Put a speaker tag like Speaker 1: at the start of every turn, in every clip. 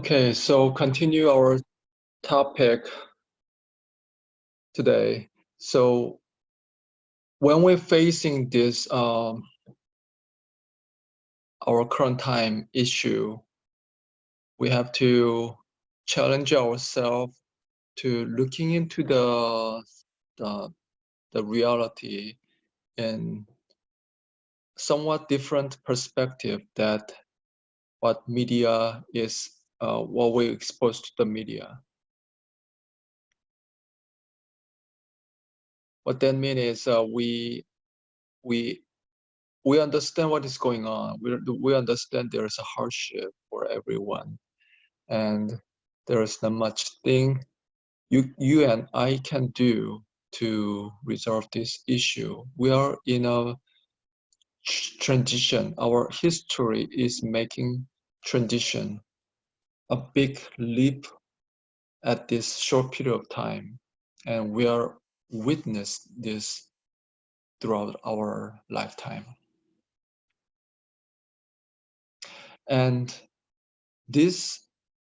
Speaker 1: Okay, so continue our topic today. So when we're facing this, our current time issue, we have to challenge ourselves to looking into the, the reality in somewhat different perspective that what media is, what we're exposed to the media. What that means is we understand what is going on. We understand there is a hardship for everyone, and there is not much thing you and I can do to resolve this issue. We are in a transition. Our history is making transition, a big leap at this short period of time, and we are witness this throughout our lifetime. And this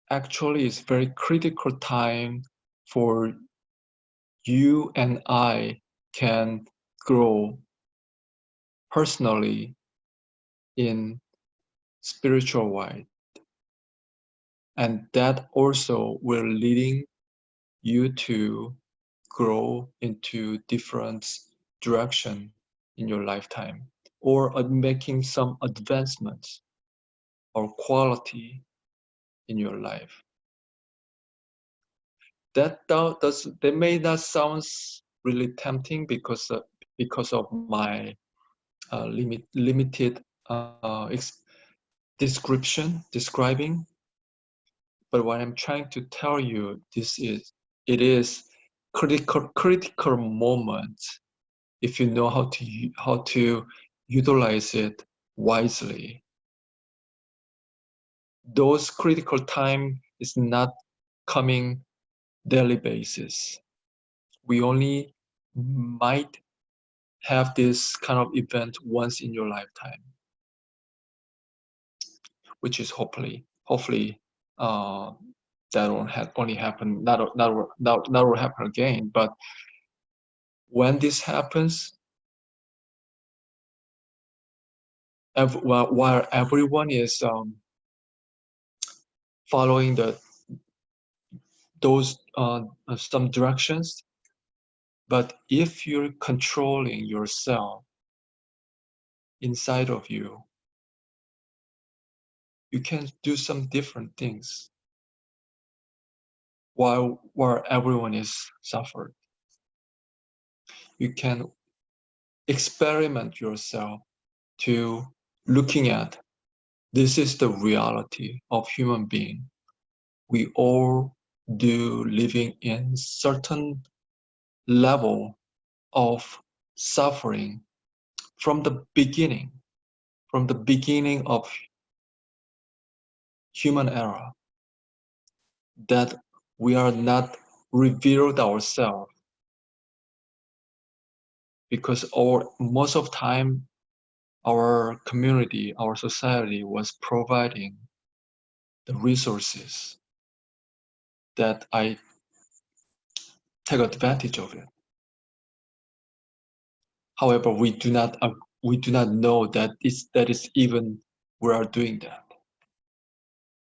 Speaker 1: actually is very critical time for you and I can grow personally in spiritual way. And that also will leading you to grow into different direction in your lifetime, or making some advancements or quality in your life. That may not sound really tempting because of my limited describing. But what I'm trying to tell you, it is critical moment if you know how to utilize it wisely. Those critical time is not coming daily basis. We only might have this kind of event once in your lifetime, which is hopefully that won't only happen, not will happen again. But when this happens, while everyone is following those some directions, but if you're controlling yourself inside of you, you can do some different things while everyone is suffering. You can experiment yourself to looking at this is the reality of human being. We all do living in certain level of suffering from the beginning of human era, that we are not revealed ourselves, because most of time our community, our society was providing the resources that I take advantage of it. However, we do not know that is even we are doing that.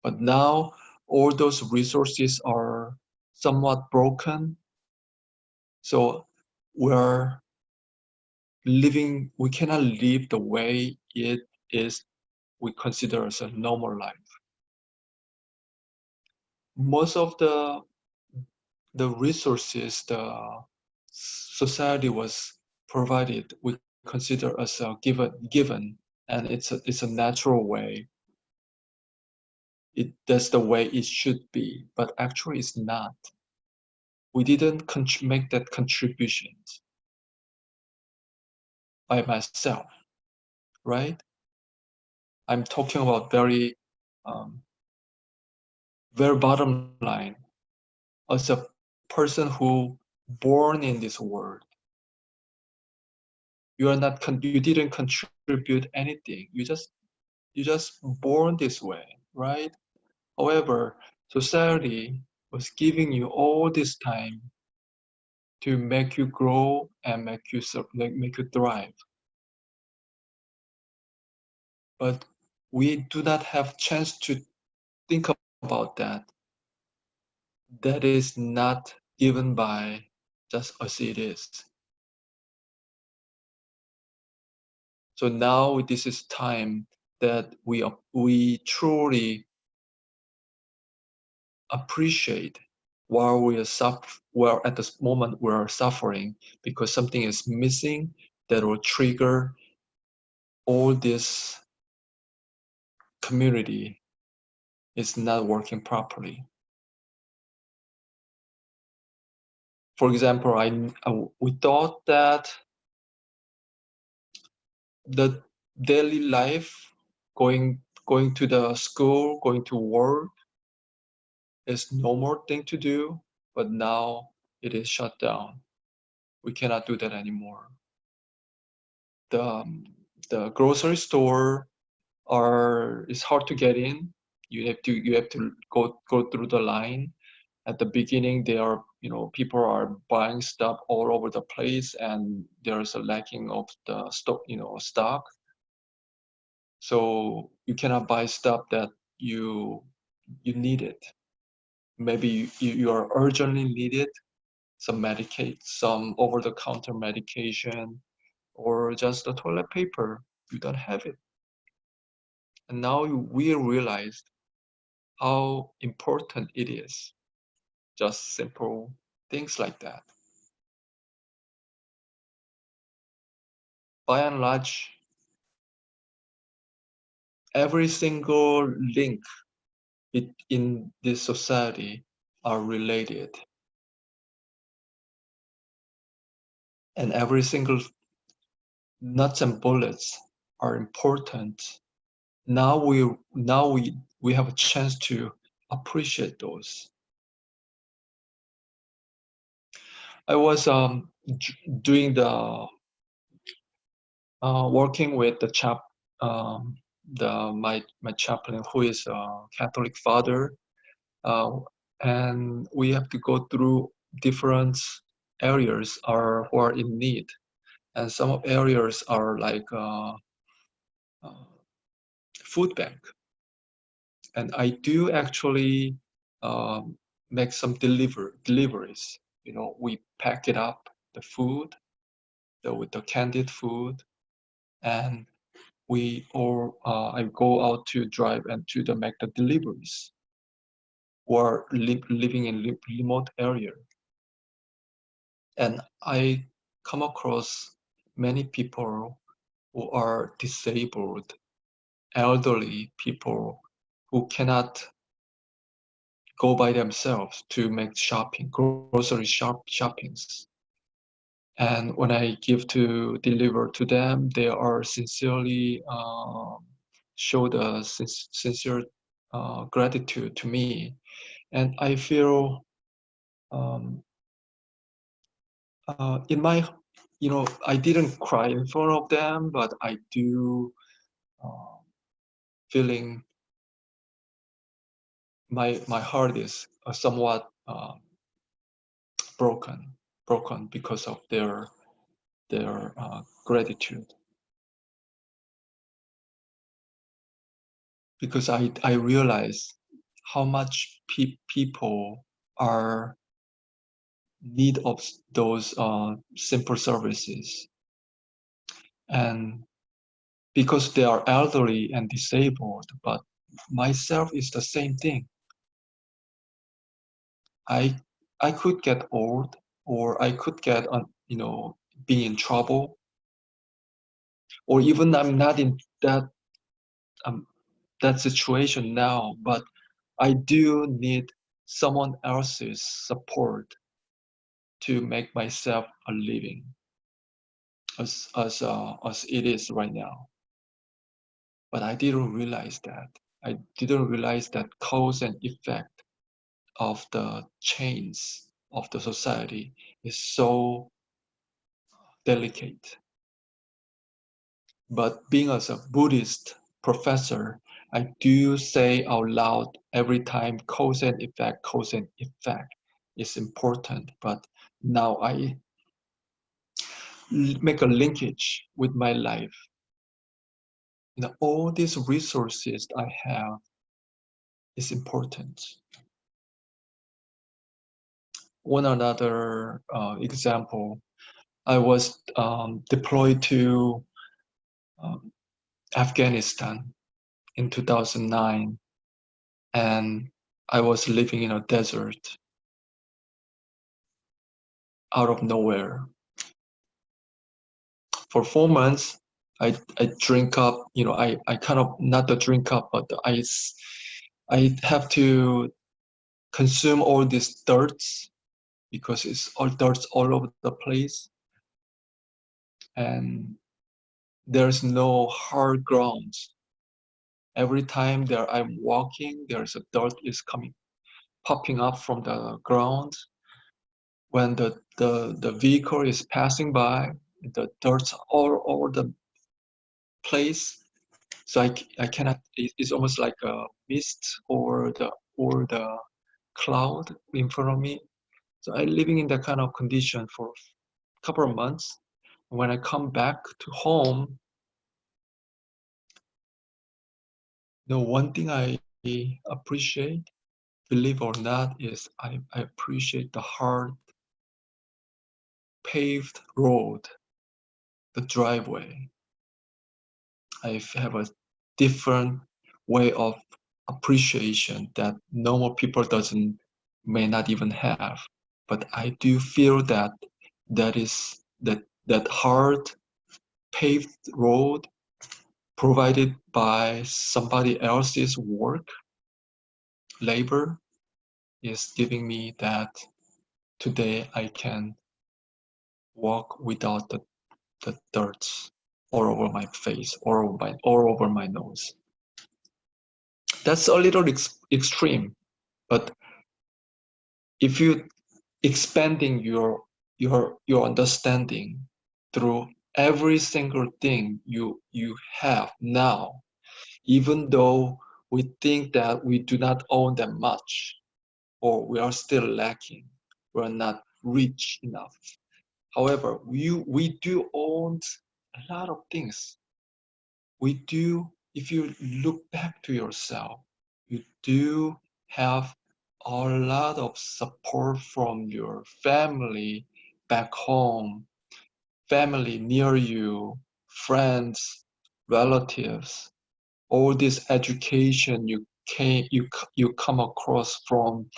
Speaker 1: But now all those resources are somewhat broken, so we cannot live the way it is we consider as a normal life. Most of the resources the society was provided, we consider as a given, and it's a natural way. That's the way it should be, but actually it's not. We didn't make that contribution by myself, right? I'm talking about very bottom line. As a person who born in this world, you didn't contribute anything. You just born this way, right? However, society was giving you all this time to make you grow and make you thrive. But we do not have chance to think about that. That is not given by just as it is. So now this is time that we truly appreciate while we are while at this moment we are suffering because something is missing that will trigger all this community is not working properly. For example, we thought that the daily life, going to the school, going to work, is no more thing to do, but now it is shut down. We cannot do that anymore. The the grocery store are is hard to get in. You have to go through the line. At the beginning, there are people are buying stuff all over the place, and there's a lacking of the stock. So you cannot buy stuff that you need it. Maybe you are urgently needed some over-the-counter medication or just the toilet paper. You don't have it. And now we realized how important it is. Just simple things like that. By and large, every single link in this society are related. And every single nuts and bullets are important. Now we have a chance to appreciate those. I was doing the working with my chaplain who is a Catholic father, uh, and we have to go through different areas who are in need, and some of areas are like uh, food bank, and I do actually make some deliveries. We pack it up, the food, with the canned food, and I go out to drive and to make the deliveries, or living in remote area, and I come across many people who are disabled, elderly people who cannot go by themselves to make grocery shoppings. And when I give to deliver to them, they are sincerely show the sincere gratitude to me, and I feel um, in my, I didn't cry in front of them, but I do uh, feeling my heart is somewhat broken, because of their gratitude. Because I realize how much people are need of those simple services, and because they are elderly and disabled, but myself is the same thing. I I could get old, or I could get be in trouble, or even I'm not in um, that situation now, but I do need someone else's support to make myself a living as it is right now. But I didn't realize that. I didn't realize that cause and effect of the chains of the society is so delicate. But being as a Buddhist professor, I do say out loud every time cause and effect is important, but now I make a linkage with my life. All these resources I have is important. One another example, I was deployed to um, Afghanistan in 2009, and I was living in a desert out of nowhere. For 4 months, I drink up, I kind of, not the drink up, but I have to consume all these dirts because it's all dirts all over the place. And there's no hard ground. Every time there I'm walking, there's a dirt is popping up from the ground. When the vehicle is passing by, the dirt's all over the place. So I cannot, it's almost like a mist or the cloud in front of me. So I'm living in that kind of condition for a couple of months. When I come back to home, one thing I appreciate, believe or not, is I appreciate the hard paved road, the driveway. I have a different way of appreciation that normal people may not even have. But I do feel that that hard paved road provided by somebody else's work, labor, is giving me that today I can walk without the dirt all over my face, all over my nose. That's a little extreme, but if you expanding your understanding through every single thing you have now, even though we think that we do not own that much, or we are still lacking, we're not rich enough. However, we do own a lot of things. We do, if you look back to yourself, you do have a lot of support from your family back home, family near you, friends, relatives, all this education you come across from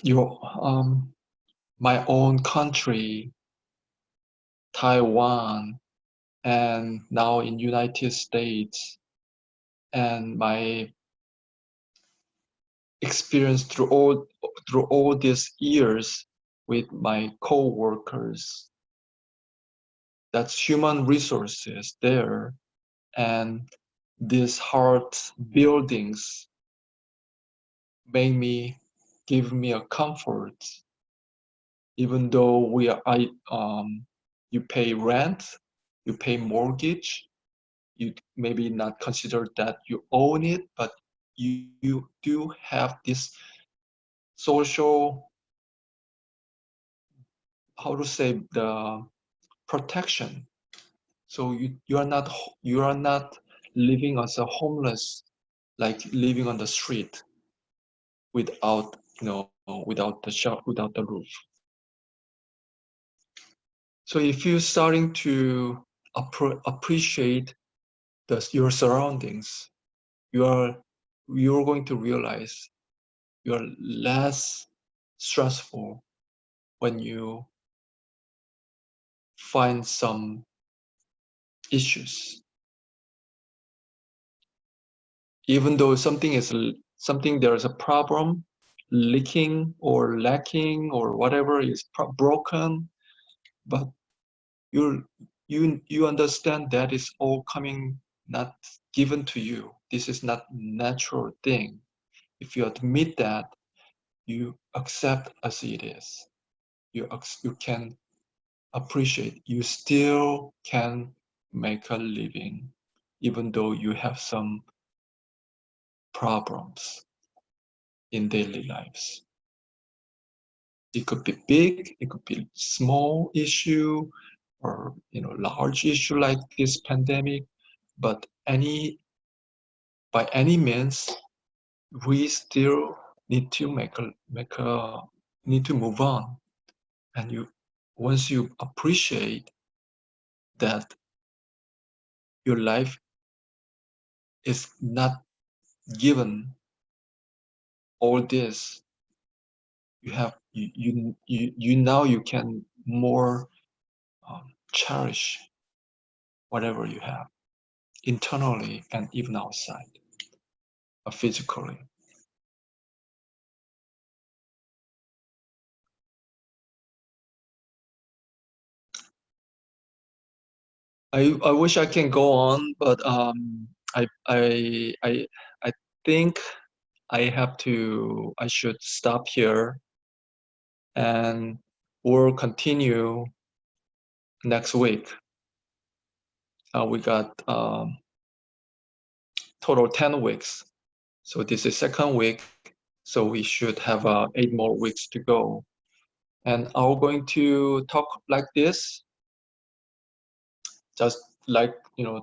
Speaker 1: your my own country, Taiwan, and now in United States, and my experience through all these years with my co-workers. That's human resources there, and these hard buildings give me a comfort, even though you pay rent, you pay mortgage, you maybe not consider that you own it, but you do have this social, how to say, the protection. So you are not living as a homeless, like living on the street without without the roof. So if you're starting to appreciate your surroundings, you're going to realize you're less stressful when you find some issues. Even though something there's a problem, leaking or lacking or whatever is broken, but you understand that is all coming, not given to you. This is not natural thing. If you admit that, you accept as it is. You can appreciate. You still can make a living. even though you have some problems in daily lives. It could be big, it could be small issue, or large issue like this pandemic. But by any means, we still need to need to move on. And once you appreciate that your life is not given all this, now you can more cherish whatever you have internally and even outside, physically. I wish I can go on, but I I I I think I should stop here, and we'll continue next week. We got total 10 weeks. So this is second week. So we should have 8 more weeks to go. And I'm going to talk like this, just like,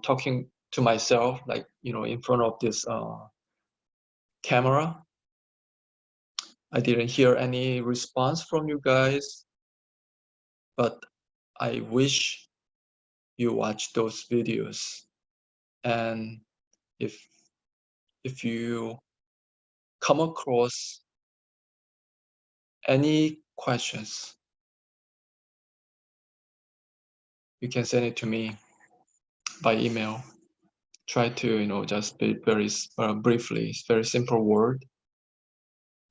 Speaker 1: talking to myself, like, in front of this camera. I didn't hear any response from you guys, but I wish you watch those videos. And if you come across any questions, you can send it to me by email. Try to, just be very briefly, very simple word.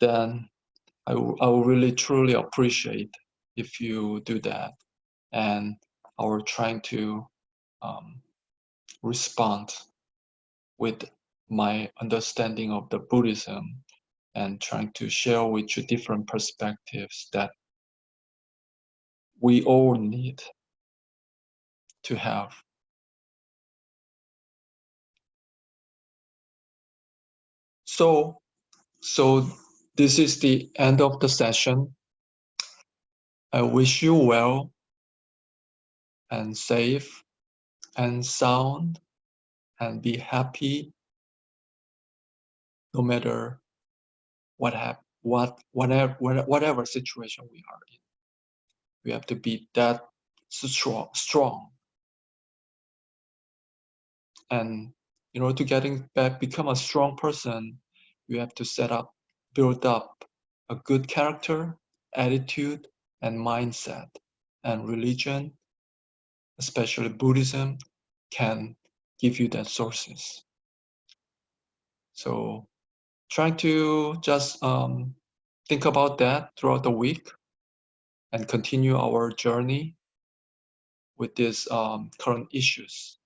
Speaker 1: Then I will really truly appreciate if you do that. And I will try to respond with my understanding of the Buddhism, and trying to share with you different perspectives that we all need to have. So this is the end of the session. I wish you well and safe and sound and be happy no matter whatever situation we are in. We have to be that strong. And in order to become a strong person, you have to build up a good character, attitude, and mindset. And religion, especially Buddhism, can give you that sources. So try to just think about that throughout the week and continue our journey with these current issues.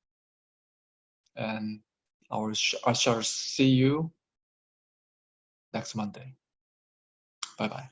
Speaker 1: And I shall see you next Monday. Bye-bye.